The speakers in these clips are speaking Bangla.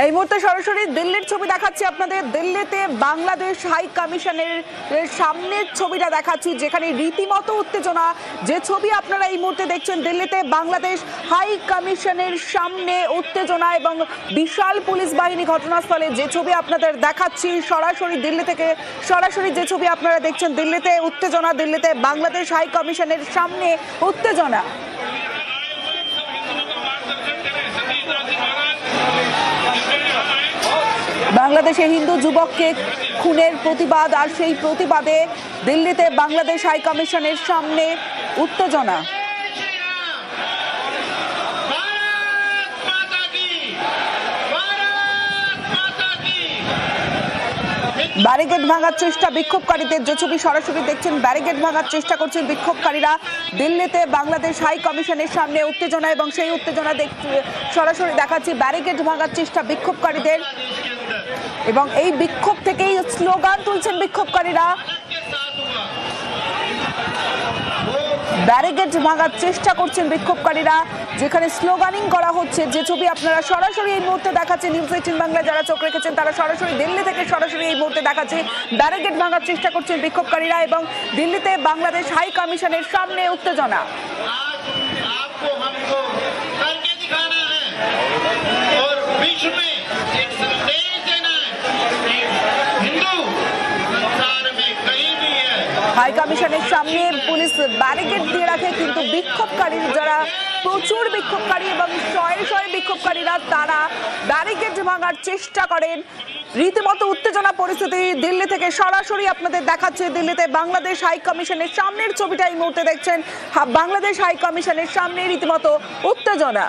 এই মুহূর্তে সরাসরি দিল্লির ছবি দেখাচ্ছি আপনাদের। দিল্লিতে বাংলাদেশ হাই কমিশনের সামনের ছবিটা দেখাচ্ছি, যেখানে রীতিমতো উত্তেজনা। যে ছবি আপনারা এই মুহূর্তে দেখছেন, দিল্লিতে বাংলাদেশ হাই কমিশনের সামনে উত্তেজনা এবং বিশাল পুলিশ বাহিনী ঘটনাস্থলে। যে ছবি আপনাদের দেখাচ্ছি সরাসরি দিল্লি থেকে, সরাসরি যে ছবি আপনারা দেখছেন, দিল্লিতে উত্তেজনা, দিল্লিতে বাংলাদেশ হাই কমিশনের সামনে উত্তেজনা। বাংলাদেশে হিন্দু যুবককে খুনের প্রতিবাদ, আর সেই প্রতিবাদে দিল্লিতে বাংলাদেশ হাই কমিশনের সামনে উত্তেজনা। ব্যারিকেড ভাঙার চেষ্টা বিক্ষোভকারীদের। যে ছবি সরাসরি দেখছেন, ব্যারিকেড ভাঙার চেষ্টা করছেন বিক্ষোভকারীরা। দিল্লিতে বাংলাদেশ হাই কমিশনের সামনে উত্তেজনা এবং সেই উত্তেজনা সরাসরি দেখাচ্ছি। ব্যারিকেড ভাঙার চেষ্টা বিক্ষোভকারীদের এবং এই বিক্ষোভ থেকেই স্লোগান তুলছেন বিক্ষোভকারীরা। ব্যারিকেড ভাঙার চেষ্টা করছেন বিক্ষোভকারীরা, যেখানে স্লোগানিং করা হচ্ছে। যে ছবি আপনারা সরাসরি এই মুহূর্তে দেখাচ্ছেন, নিউজ 18 বাংলায় যারা চোখ রেখেছেন তারা সরাসরি দিল্লি থেকে সরাসরি এই মুহূর্তে দেখাচ্ছে। ব্যারিকেড ভাঙার চেষ্টা করছেন বিক্ষোভকারীরা এবং দিল্লিতে বাংলাদেশ হাই কমিশনের সামনে উত্তেজনা। হাই কমিশনের সামনে পুলিশ ব্যারিকেড দিয়ে রাখে, কিন্তু বিক্ষোভকারী যারা প্রচুর বিক্ষোভকারী এবং শয়ে শয়ে বিক্ষোভকারীরা তারা ব্যারিকেড ভাঙার চেষ্টা করেন। রীতিমতো উত্তেজনা পরিস্থিতি। দিল্লি থেকে সরাসরি আপনাদের দেখাচ্ছে দিল্লিতে বাংলাদেশ হাই কমিশনের সামনের ছবিটা এই মুহূর্তে দেখছেন। বাংলাদেশ হাই কমিশনের সামনে রীতিমতো উত্তেজনা।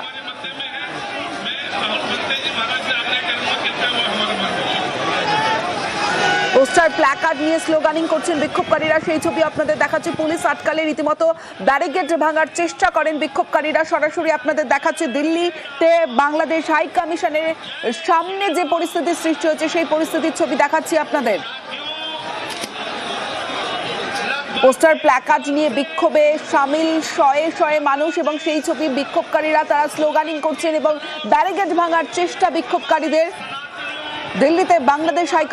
পোস্টার প্ল্যাকার্ড নিয়ে স্লোগানিং করছেন বিক্ষোভকারীরা, সেই ছবি আপনাদের দেখাচ্ছে। পুলিশ আটকালে রীতিমতো ব্যারিকেড ভাঙার চেষ্টা করেন বিক্ষোভকারীরা। সরাসরি আপনাদের দেখাচ্ছে দিল্লিতে বাংলাদেশ হাই কমিশনের সামনে যে পরিস্থিতির সৃষ্টি হয়েছে, সেই পরিস্থিতির ছবি দেখাচ্ছি আপনাদের। পোস্টার প্ল্যাকার্ড নিয়ে বিক্ষোভে সামিল শয়ে শয়ে মানুষ এবং সেই ছবি বিক্ষোভকারীরা তারা স্লোগানিং করছেন এবং ব্যারিকেড ভাঙার চেষ্টা বিক্ষোভকারীদের। দিল্লিতে বাংলাদেশ হাই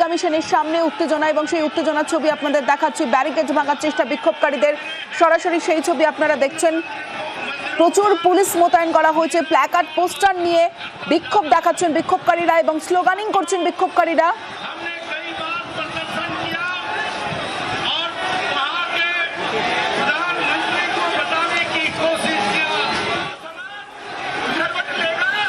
কমিশনের সামনে উত্তেজনা এবং সেই উত্তেজনার ছবি আপনাদের দেখাচ্ছি। ব্যারিকেড ভাঙার চেষ্টা বিক্ষোভকারীদের, সরাসরি সেই ছবি আপনারা দেখছেন। প্রচুর পুলিশ মোতায়েন করা হয়েছে। প্ল্যাকার্ড পোস্টার নিয়ে বিক্ষোভ দেখাচ্ছেন বিক্ষোভকারীরা এবং স্লোগানিং করছেন বিক্ষোভকারীরা।